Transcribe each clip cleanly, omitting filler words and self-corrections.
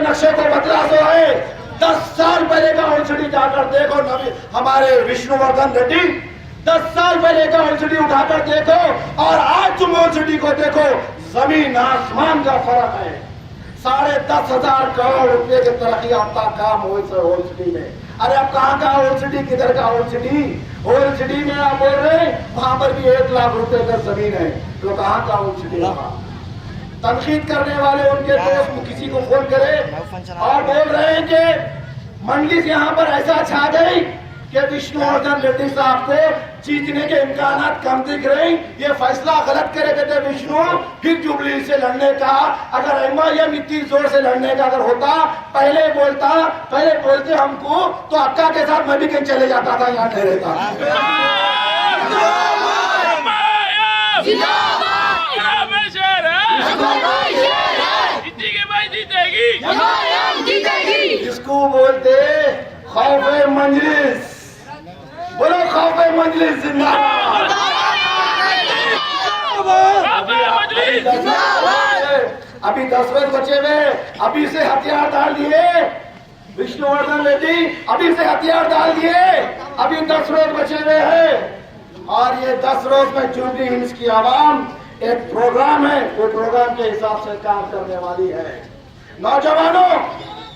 नक्शे को बदला तो है। 10 साल पहले का ओलसीडी जाकर देखो नवी हमारे विष्णुवर्धन रेड्डी, 10 साल पहले का ओलसीडी उठाकर देखो और आज तुम ओलसीडी को देखो, जमीन आसमान का फर्क है। 10,500 करोड़ रुपए के तरक्की याफ्ता काम हो इस ओलसीडी में। अरे अब कहाँ का ओलसीडी, किधर का ओलसीडी? ओलसीडी में आप बोल रहे हैं वहां पर भी 1 लाख रुपए का जमीन है, तो कहाँ का ओलसीडी रहा? तनकीद करने वाले उनके दोस्त किसी को फोन करे और बोल रहे हैं कि मंडली से यहाँ पर ऐसा छा गई कि विष्णुवर्धन रेड्डी साहब को जीतने के इम्कान कम दिख रहे, ये फैसला गलत करे। कहते विष्णु फिर जुबली से लड़ने का, अगर एमआईएम इतनी जोर से लड़ने का अगर होता, पहले बोलते हमको तो अक्का के साथ मैं भी कहीं चले जाता था, यहाँ नहीं रहता। इसको बोलते खौफे मजलिस। बोलो खौफे मजलिस जिंदाबाद। अभी 10 रोज बचे हुए, अभी से हथियार डाल दिए विष्णुवर्धन रेड्डी, अभी से हथियार डाल दिए, अभी 10 रोज बचे हुए हैं। और ये 10 रोज में जुबली हिल्स की आवाम एक प्रोग्राम है, वो प्रोग्राम के हिसाब से काम करने वाली है। नौजवानों,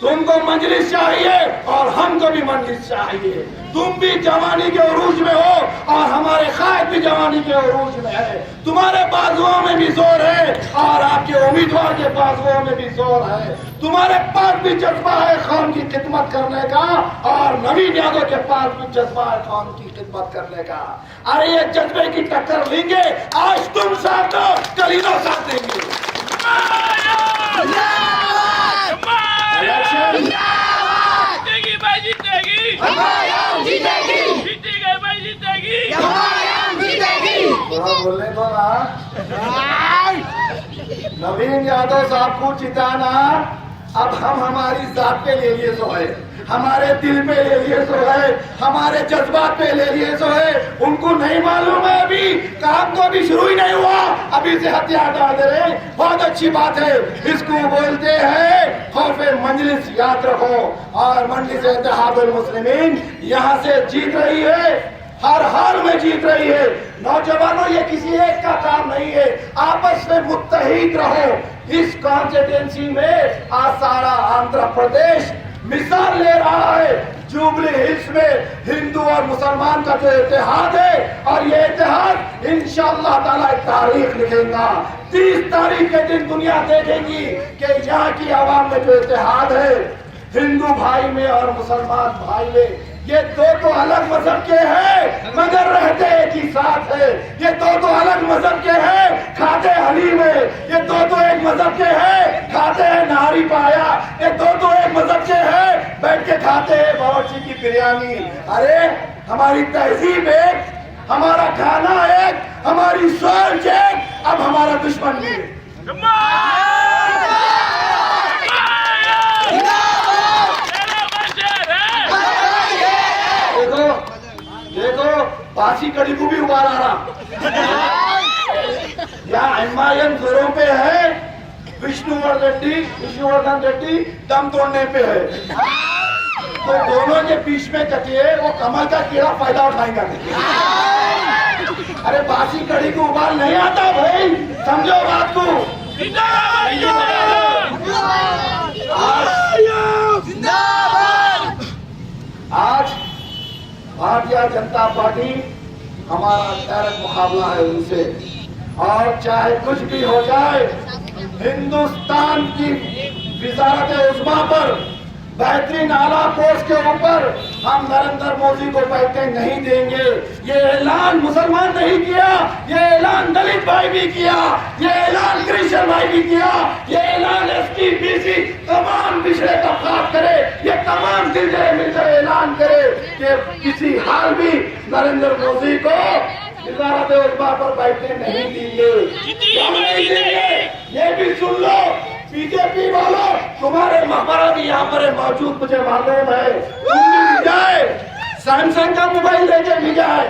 तुमको मजलिस चाहिए और हमको भी मजलिस चाहिए। तुम भी जवानी के उरूज में हो और हमारे कायद भी जवानी के उरूज में है। तुम्हारे बाजुओं में भी जोर है और आपके उम्मीदवार के बाजुओं में भी जोर है। तुम्हारे पास भी जज्बा है कौम की खिदमत करने का और नवीन यादव के पास भी जज्बा है कौम की खिदमत करने का। अरे ये जज्बे की टक्कर लेंगे, आज तुम साथ दो, कल इन्हों साथ देंगे। जीतेगी भाई, जीतेगी जीतेगी भाई, जीतेगी बोलने दो ना। नवीन यादव साहब को जिताना अब हम हमारी जात पे ले लिए सो है, हमारे दिल पे ले लिए सो है, हमारे जज्बात पे ले लिए सो है। उनको नहीं मालूम है, अभी काम तो अभी शुरू ही नहीं हुआ, अभी से हथियार डाल दे रहे। बहुत अच्छी बात है, इसको बोलते हैं खौफे मजलिस, याद रखो। और मजलिस इत्तेहादुल मुस्लिमीन यहाँ से जीत रही है, हर हाल में जीत रही है। नौजवानों, ये किसी एक का काम नहीं है, आपस में मुत्तहिद रहो। इस कॉन्स्टिट्यूंसी में आज सारा आंध्र प्रदेश मिसाल ले रहा है। जुबली हिल्स में हिंदू और मुसलमान का जो इत्तेहाद है, और ये इत्तेहाद इंशाअल्लाह ताला एक तारीख लिखेगा। 30 तारीख के दिन दुनिया देखेगी कि यहाँ की आवाम में जो इत्तेहाद है हिंदू भाई में और मुसलमान भाई में, ये दो अलग मजहब के हैं मगर रहते एक ही साथ है। ये दो अलग मजहब के हैं, खाते हलीम है। ये दो एक मजहब के हैं, खाते हैं नारी पाया। ये दो एक मजहब के हैं, बैठ के खाते हैं बावर्ची की बिरयानी। अरे हमारी तहजीब एक, हमारा खाना एक, हमारी सोच एक, अब हमारा दुश्मन भी है। देखो बासी कड़ी को भी उबाल आ रहा। यहाँ एमआईएम जोरों पे है, विष्णुवर्धन रेड्डी दम तोड़ने पे है। तो दोनों के बीच में कटिए, वो कमल का कीड़ा फायदा उठाएगा। अरे बासी कड़ी को उबाल नहीं आता भाई, समझो बात को। आज भारतीय जनता पार्टी हमारा डायरेक्ट मुकाबला है उनसे, और चाहे कुछ भी हो जाए, हिंदुस्तान की वजारत उस्मा पर, बेहतरीन आला पोस्ट के ऊपर हम नरेंद्र मोदी को बैठने नहीं देंगे। ये ऐलान मुसलमान नहीं किया, ये ऐलान दलित भाई भी किया, ये ऐलान क्रिश्चियन भाई भी किया, ये ऐलान एसटी बीसी तमाम पिछड़े तबकात करे, ये तमाम जिले मिलकर ऐलान करे कि किसी हाल भी नरेंद्र मोदी को वजारत उस्मा पर बैठने नहीं देंगे। ये भी सुन लो बीजेपी वालों, तुम्हारे मकबरा भी यहाँ पर मौजूद, मुझे मालूम है। तुम भी जाए, सैमसंग का मोबाइल लेके भी जाए,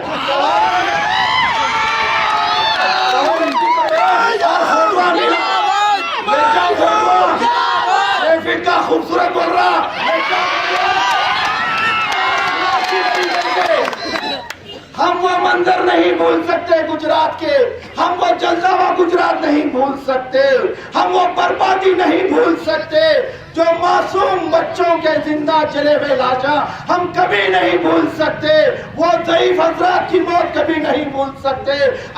फिर का खूबसूरत बोल रहा। हम वो मंजर नहीं भूल सकते गुजरात के, हम वो जलवा गुजरात नहीं भूल सकते, हम वो बर्बादी नहीं भूल सकते, जो मासूम बच्चों के जिंदा जले हुए लाशा हम कभी नहीं भूल सकते, वो ज़ईफ हज़रात की मौत कभी नहीं भूल सकते।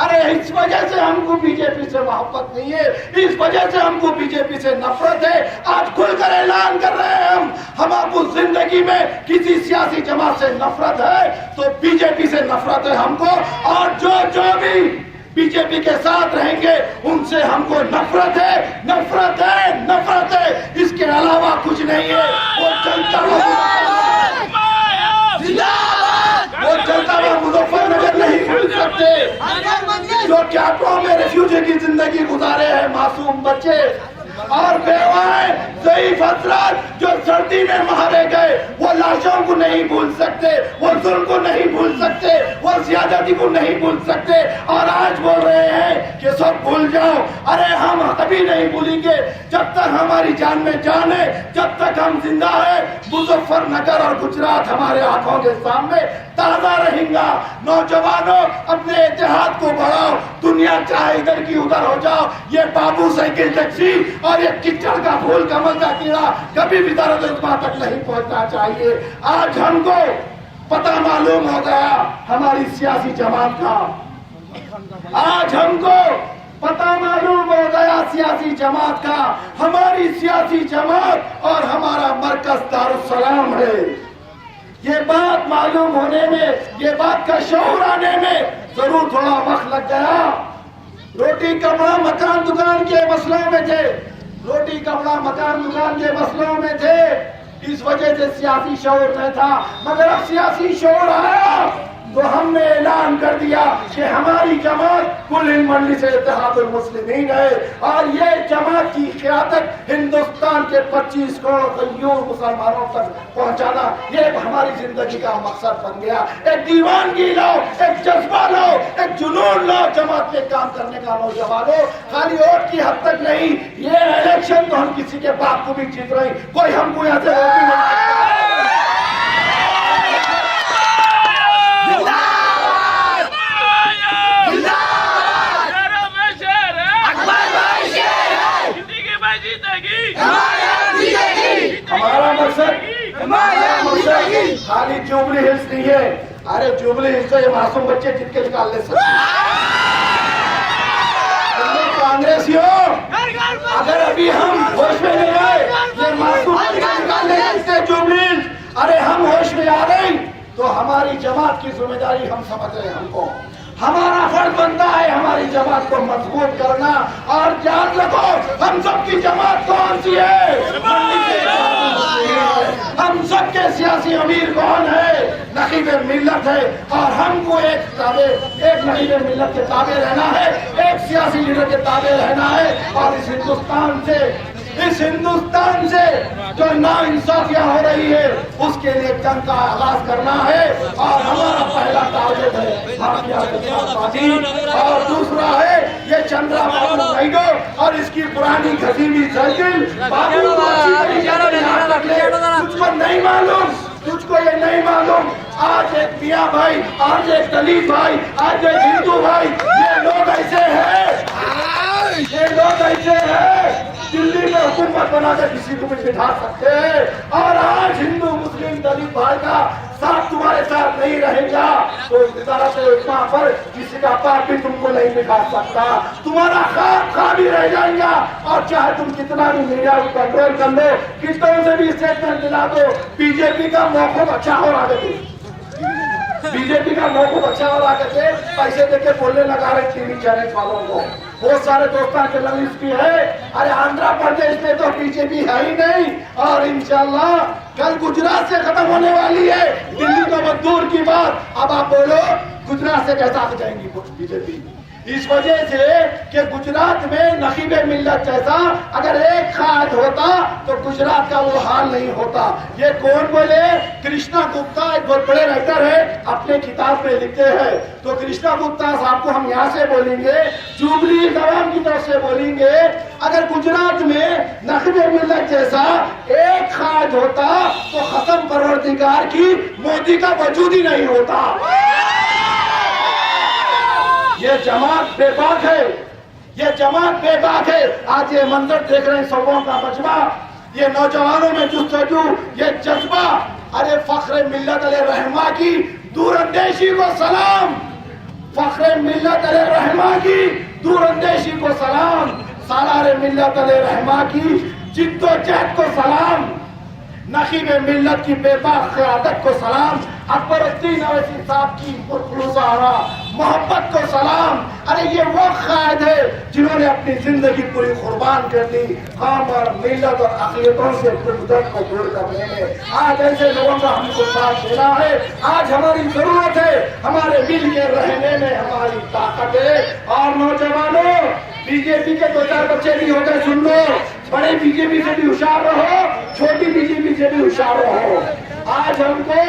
अरे इस वजह से हमको बीजेपी से मोहब्बत नहीं है, इस वजह से हमको बीजेपी से नफरत है। आज खुलकर ऐलान कर रहे हैं हम आपको जिंदगी में किसी सियासी जमात से नफरत है तो बीजेपी से नफरत है हमको, और जो भी बीजेपी के साथ रहेंगे उनसे हमको नफरत है, नफरत है, नफरत है, इसके अलावा कुछ नहीं है। वो चलता हुआ मुजफ्फरनगर नहीं भूल सकते, जो कैंपों में रेफ्यूजी की जिंदगी गुजारे हैं मासूम बच्चे और बेवाएं, ज़ईफ हज़रात जो सर्दी में मारे गए, वो लाशों को नहीं भूल सकते, वो जुल्म को नहीं भूल सकते, वो ज़्यादती को नहीं भूल सकते, और आज बोल रहे हैं कि सब भूल जाओ। अरे हम कभी नहीं भूलेंगे जब तक हमारी जान में जान है, जब तक हम जिंदा है। मुजफ्फरनगर और गुजरात हमारे आंखों के सामने ताजा रहेगा। नौजवानों, अपने इतिहाद को बढ़ाओ, दुनिया चाहे इधर की उधर हो जाओ, ये बाबू साइकिल टैक्सी और ये किचड़ का फूल कमल का कीड़ा कभी भी दर्द तक नहीं पहुंचना चाहिए। आज हमको पता मालूम हो गया हमारी सियासी जमात का, आज हमको पता मालूम हो गया सियासी जमात का, हमारी सियासी जमात और हमारा मरकज दारुस्सलाम है। ये बात मालूम होने में, ये बात का शऊर आने में जरूर थोड़ा वक्त लग गया। रोटी कपड़ा मकान दुकान के मसलों में थे, रोटी कपड़ा मकान दुकान के मसलों में थे, इस वजह से सियासी शऊर नहीं था। मगर अब सियासी शऊर आया तो हमने ऐलान कर दिया कि हमारी जमात कुल हिंद मजलिस इत्तेहादुल मुस्लिमीन है, और ये जमात की क़यादत हिंदुस्तान के 25 करोड़ गयूर मुसलमानों तक पहुंचाना, ये हमारी जिंदगी का मकसद बन गया। एक दीवानगी लाओ, एक जज्बा लाओ, एक जुनून लाओ, जमात में काम करने का नौजवानों, खाली वोट की हद तक नहीं। ये इलेक्शन तो हम किसी के बाप को भी जीत रहे, कोई हमको यहाँ से रोक नहीं। हमारा मकसद खाली जुबली हिल्स नहीं है। अरे जुबली हिल्स से ये मासूम बच्चे जीत के निकाल ले सकते। कांग्रेसियों, अगर अभी हम होश में नहीं आए, ये मासूम बच्चे निकाल ले सकते जुबली हिल्स। अरे हम होश में आ गए तो हमारी जमात की जिम्मेदारी हम समझ रहे हैं, हमको हमारा फर्ज बनता है हमारी जमात को मजबूत करना। और याद रखो, हम सबकी जमात कौन सी है? हम सबके सियासी अमीर कौन है? नकीब मिल्लत है, और हमको एक नकीब मिल्लत के ताबे रहना है, एक सियासी लीडर के ताबे रहना है, और इस हिंदुस्तान से जो नाइंसाफियां हो रही है उसके लिए जंग का आगाज करना है। और हमारा पहला टारगेट है भारतीय, और दूसरा है ये चंद्रबाबू नायडू और इसकी पुरानी घसीटी साइकिल। तुझको नहीं मालूम, तुझको ये नहीं मालूम, आज एक मियां भाई, आज एक दलित भाई, आज एक हिंदू भाई, ये लोग ऐसे हैं, ये लोग ऐसे हैं दिल्ली में हुकूमत बनाकर किसी को भी बिठा सकते हैं। और आज हिंदू मुस्लिम दलित भाई का साथ तुम्हारे साथ नहीं रहेगा तो इतना पर किसी का पाप भी तुमको नहीं बिठा सकता, तुम्हारा खा भी रह जाएगा। और चाहे तुम कितना भी मीडिया को कंट्रोल कर लो, कितनों से भी स्टेटमेंट दिला दो, बीजेपी का मौका अच्छा हो रहा है, बीजेपी का मौका अच्छा हो रहा है, पैसे देके बोलने लगा रहे टीवी चैनल वालों को। बहुत सारे दोस्तों के जर्नलिस्ट भी है। अरे आंध्र प्रदेश में तो बीजेपी है ही नहीं, और इंशाल्लाह कल गुजरात से खत्म होने वाली है, दिल्ली तो बहुत दूर की बात। अब आप बोलो गुजरात से कैसा आ जाएंगी बीजेपी? इस वजह से कि गुजरात में नकीब मिल्लत जैसा अगर एक खाद होता तो गुजरात का वो हाल नहीं होता। ये कौन बोले? कृष्णा गुप्ता एक बहुत बड़े राइटर है, अपने किताब में लिखते हैं। तो कृष्णा गुप्ता साहब को हम यहाँ से बोलेंगे, जुबली जवान की तरफ से बोलेंगे, अगर गुजरात में नखबे मिल्लत जैसा एक कायद होता तो खत्म परवरदिगार की मोदी का वजूद ही नहीं होता। ये जमात बेबाक है, ये जमात बेबाक है। आज ये मंजर देख रहे हैं, सौों का मजमा, ये नौजवानों में जुस्तजू, ये जज्बा। अरे फख्रे मिल्लत रहमा की दूरंदेशी को सलाम, फख्रे मिल्लत रहमा की दूरंदेशी को सलाम, सालार मिल्लत रहमा की जिद्दोजहद को सलाम, नकीब मिल्लत की बेबाक क़यादत को सलाम, अकबरुद्दीन अवैसी साहब की पुरखुलूसाना मोहब्बत को सलाम। अरे ये वो कायद है जिन्होंने अपनी जिंदगी पूरी कुर्बान कर दी कौम और मिल्लत और अक़लियतों से खुदगत को दूर करने में। आज ऐसे लोगों का हमको साथ देना है। आज हमारी जरूरत है, हमारे मिल के रहने में हमारी ताकत है। और नौजवानों, बीजेपी के 2-4 बच्चे भी हो गए, सुन लो, बड़े बीजेपी से भी होशियार रहो, छोटी बीजेपी से भी होशियार रहो। आज हमको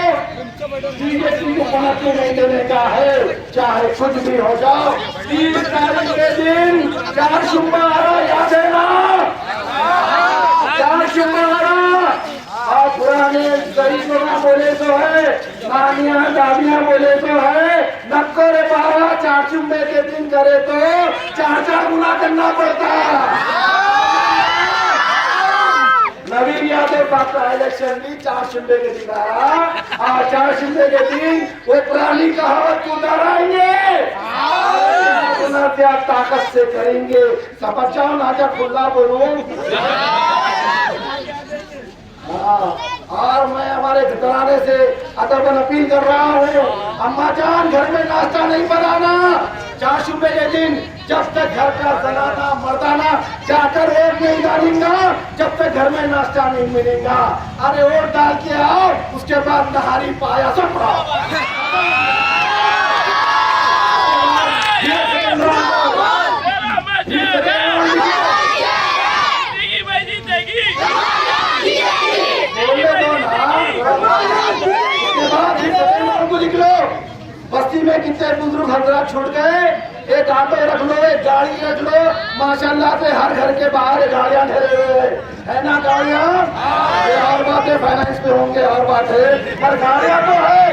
बीजेपी को पहुंचने नहीं देने का है, चाहे कुछ भी हो जाओ। 30 तारीख के दिन 4 शुक्रवार याद है ना, 4 शुक्रवार। और पुराने गरीबों का बोले तो है, नानियां दादियां बोले तो है, नक्को रे बाबा 4 चुम्बे के दिन करे तो 4-4 गुना करना पड़ता। नवीन यादव साहब का इलेक्शन भी 4 शुम्बे के दिन आया और 4 शुम्बे के दिन वो पुरानी कहावत को दोहराएंगे, आप ताकत से करेंगे। समझ जाओ ना, जब खुला बोलूं। और मैं हमारे घराने से अदबन अपील कर रहा हूँ, अम्मा जान घर में नाश्ता नहीं बनाना 4 शुम्बे के दिन, जब तक घर का जनाना मर्दाना जाकर वोट नहीं डालेगा, जब तक घर में नाश्ता नहीं मिलेगा। अरे वोट डाल के आओ, उसके बाद नहारी पाया सब निकलो। बस्ती में कितने बुजुर्ग हजरात छूट गए, एक ऑटो रख लो, एक गाड़ी रख लो, माशाल्लाह से हर घर के बाहर गाड़ियां ठहरे हुए है ना, गाड़ियां। ये और बात है, फाइनेंस पे होंगे और बात है, पर गाड़ियां तो है,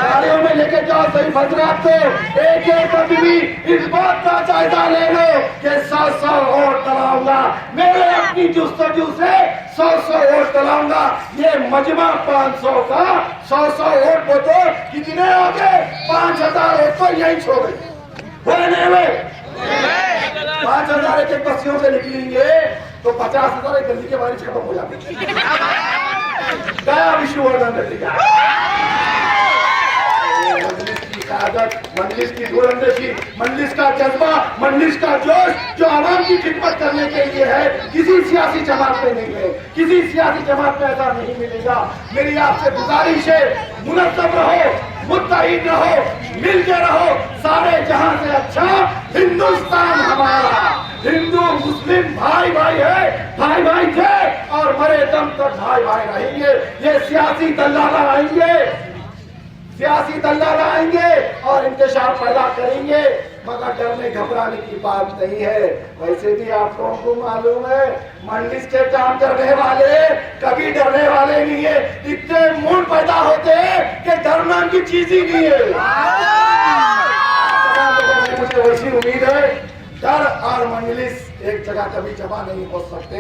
गाड़ियों में लेके जाओ सही हजरात। तो एक कभी इस बात का जायजा ले लो कि 100 वोट डलाऊंगा, मेरे अपनी जुस्तजू से 100 वोट डलाऊंगा। ये मजमा 500 का 100 वोट को तो कितने हो गए, 5000 वोट तो यही छोड़े हुए नहीं हुए। 5000 एक बस्तियों से निकलेंगे तो 50,000 एक गली के बारिश खत्म हो जाती है। गया विष्णुवर्धन नतीजा, मजलिस की दूरंदेशी, मजलिस का जज्बा, मजलिस का जोश जो आवाम की खिदमत करने के लिए है, किसी सियासी जमात में नहीं है, किसी सियासी जमात में ऐसा नहीं मिलेगा। मेरी आपसे गुजारिश है, मुनज़्ज़म रहो, मुत्तहिद रहो, मिल के रहो। सारे जहां से अच्छा हिंदुस्तान हमारा, हिंदू मुस्लिम भाई भाई है, भाई भाई थे और मरे दम तक भाई भाई रहेंगे। ये सियासी दल्लाला आएंगे, सियासी दल्लाला आएंगे और इंतशार पैदा करेंगे, मगर डरने घबराने की बात नहीं है। वैसे भी आप लोगों को मालूम है, मंडिस के काम करने वाले कभी डरने वाले नहीं है, इतने मूड पैदा होते हैं कि डरना की चीज ही नहीं है। मुझे वैसी उम्मीद है, डर और मंजलिस एक जगह कभी जमा नहीं हो सकते।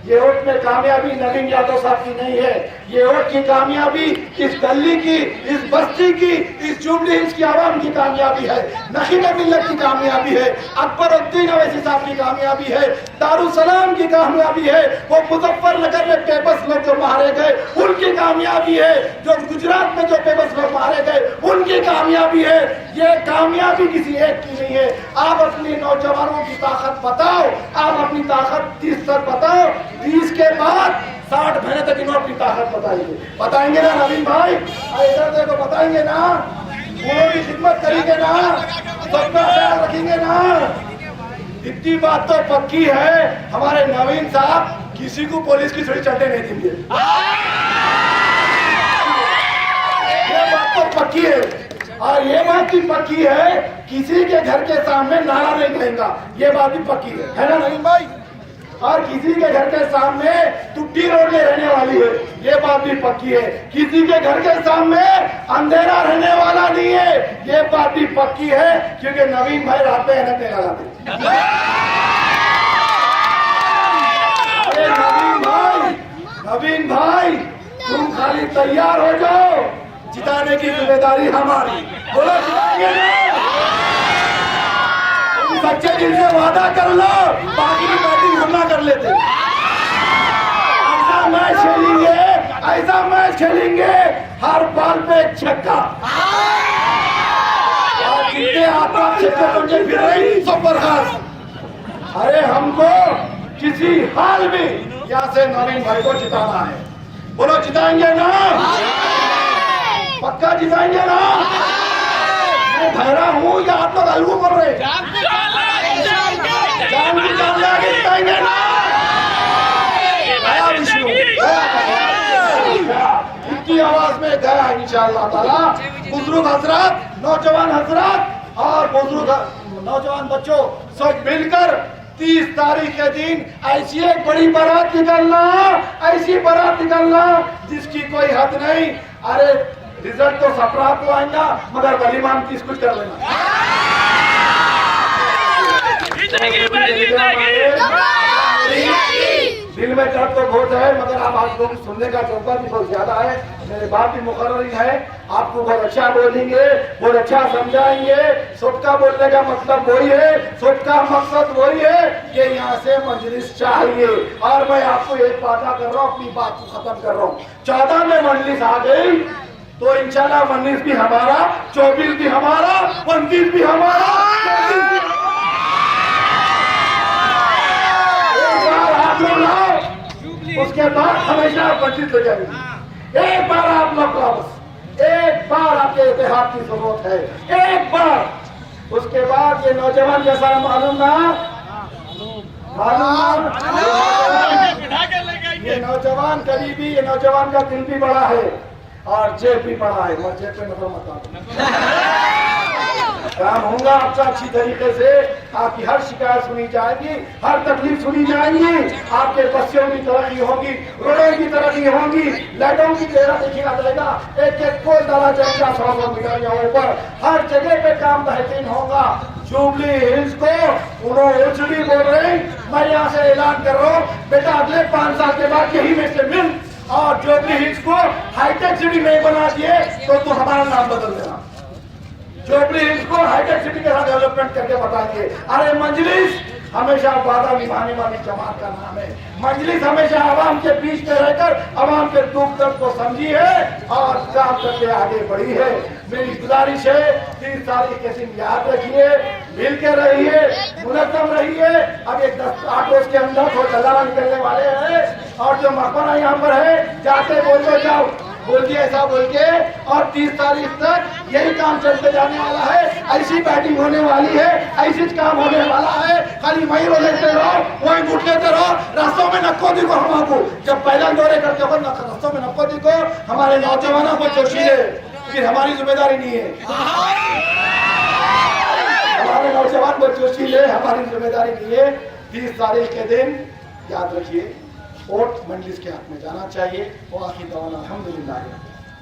ये वोट में कामयाबी नवीन यादव साहब की नहीं है, ये वोट की कामयाबी इस गली की, इस बस्ती की, इस जुबली हिल्स की आवाम की कामयाबी है, नकीब मिल्लत की कामयाबी है, अकबरुद्दीन अवैसी साहब की कामयाबी है, दारुसलाम की कामयाबी है, वो मुजफ्फरनगर में पेपर्स लोग जो मारे गए उनकी कामयाबी है, जो गुजरात में जो पेपर्स लोग मारे गए उनकी कामयाबी है। ये कामयाबी किसी एक की नहीं है। आप अपने नौजवानों की ताकत बताओ, आप अपनी ताकत 30 तक बताओ, 30 के बाद 60 महीने तक इन्होंने अपनी ताकत बताएंगे ना नवीन भाई, इधर देखो, बताएंगे ना, गुणों की खिदमत करेंगे ना, सबका ख्याल रखेंगे ना। इतनी बात तो पक्की है, हमारे नवीन साहब किसी को पुलिस की छुरी चढ़ने नहीं देंगे, ये बात तो पक्की है। और ये बात भी पक्की है, किसी के घर के सामने नारा नहीं कहेगा, ये बात भी पक्की है ना नईम भाई? और किसी के घर के सामने टुट्टी रोड में रहने वाली है, ये बात भी पक्की है। किसी के घर के सामने अंधेरा रहने वाला नहीं है, ये बात भी पक्की है, क्योंकि नवीन भाई रात में ऐनक नहीं लगाते। अरे नवीन भाई तुम खाली तैयार हो जाओ, जिताने की जिम्मेदारी हमारी। बोलो जिताएंगे ना? तुम सच्चे दिल से वादा कर लो, बाकी की बैटिंग हम ना कर लेते। ऐसा मैच खेलेंगे हर बॉल पे छक्का, और जितने आप छक्के समझे फिर रही सब बर्खास्त। अरे हमको किसी हाल में यहाँ से नवीन भाई को जिताना है। बोलो जिताएंगे ना? पक्का जिताएंगे ना? मैं भैरा हूँ या आप लोग अलगू कर रहे? जान की जान लगा जिताएंगे ना? गया विष्णु, इनकी आवाज में गया इंशाअल्लाह ताला। बुजुर्ग हजरात, नौजवान हजरात और बुजुर्ग नौजवान बच्चों सब मिलकर 30 तारीख के दिन ऐसी एक बड़ी बारात निकलना, ऐसी बारात निकलना जिसकी कोई हद नहीं। अरे रिजल्ट तो सपरा को आएगा, मगर वलीमा हम किस कुछ कर लेना। दिल में दर्द तो बहुत है, मगर आप लोग सुनने का जज्बा भी बहुत ज्यादा है। मेरे बाप भी मुकर्रर है, आपको बहुत अच्छा बोलेंगे, बहुत अच्छा समझाएंगे। सबका बोलने का मतलब वही है, सबका मकसद वही है कि यहाँ से मजलिस चाहिए। और मैं आपको एक वादा कर रहा हूँ, अपनी बात को खत्म कर रहा हूँ। 14 में मजलिस आ गई तो इंशाल्लाह 19 भी हमारा, 24 भी हमारा, 29 भी हमारा, 34 भी हमारा। उसके बाद हमेशा वंचित हो जाएगी। एक बार आप लोग का बस एक बार आपके इतिहास की जरूरत है, एक बार। उसके बाद ये नौजवान जैसा मालूम ना, ये नौजवान करीबी, ये नौजवान का दिल भी बड़ा है और जेब भी बड़ा है। मैं जेब पे नजर मत काम होगा आपका अच्छी तरीके से, आपकी हर शिकायत सुनी जाएगी, हर तकलीफ सुनी जाएगी, आपके बच्चों की तरक्की होगी, रोडों की तरक्की होगी, लाइटों की तरह देखा जाएगा, एक एक पोल डाला जाएगा 100 मीटर ऊपर, हर जगह पे काम बेहतरीन होगा। जुबली हिल्स को उन्होंने एचडी बोल रहे, मैं यहाँ से ऐलान कर रहा हूँ बेटा, अगले 5 साल के बाद यही में से मिल, और जुबली हिल्स को हाईटेक सिटी नहीं बना दिए तो तू हमारा नाम बदल देना। जुबली हिल्स को हाईटेक सिटी के साथ डेवलपमेंट करके बताएंगे। अरे मजलिस हमेशा वादा निभाने वाली जमात का नाम है। मजलिस हमेशा आवाम के बीच में रहकर आवाम के दुख दर्द को समझी है और काम करके आगे बढ़ी है। मेरी गुजारिश है 30 तारीख के दिन याद रखिए, मिल के रहिए, मुनज़्ज़म रहिए। अब एक 10-8 रोज के अंदर थोड़ा दलाला निकलने वाले हैं, और जो मकबरा यहाँ पर है जाते बोल दो, जाओ बोल दिया ऐसा बोल के, और 30 तारीख तक यही काम चलते जाने वाला है। ऐसी बैटिंग होने वाली है, ऐसी काम होने वाला है। खाली वहीं रो लेते रहो, वहीं घुट लेते रहो, रास्तों में नक्को दिखो। हमको जब पहला दौरे करते हो रास्तों में नक्को दिखो, हमारे नौजवानों को जोशीले, फिर हमारी जिम्मेदारी नहीं है। हमारे नौजवान को जोशीले, हमारी जिम्मेदारी नहीं है। 30 तारीख के दिन याद रखिए, वोट मजलिस के हाथ में जाना चाहिए। वो आखिर दवाना अल्हम्दुलिल्लाह।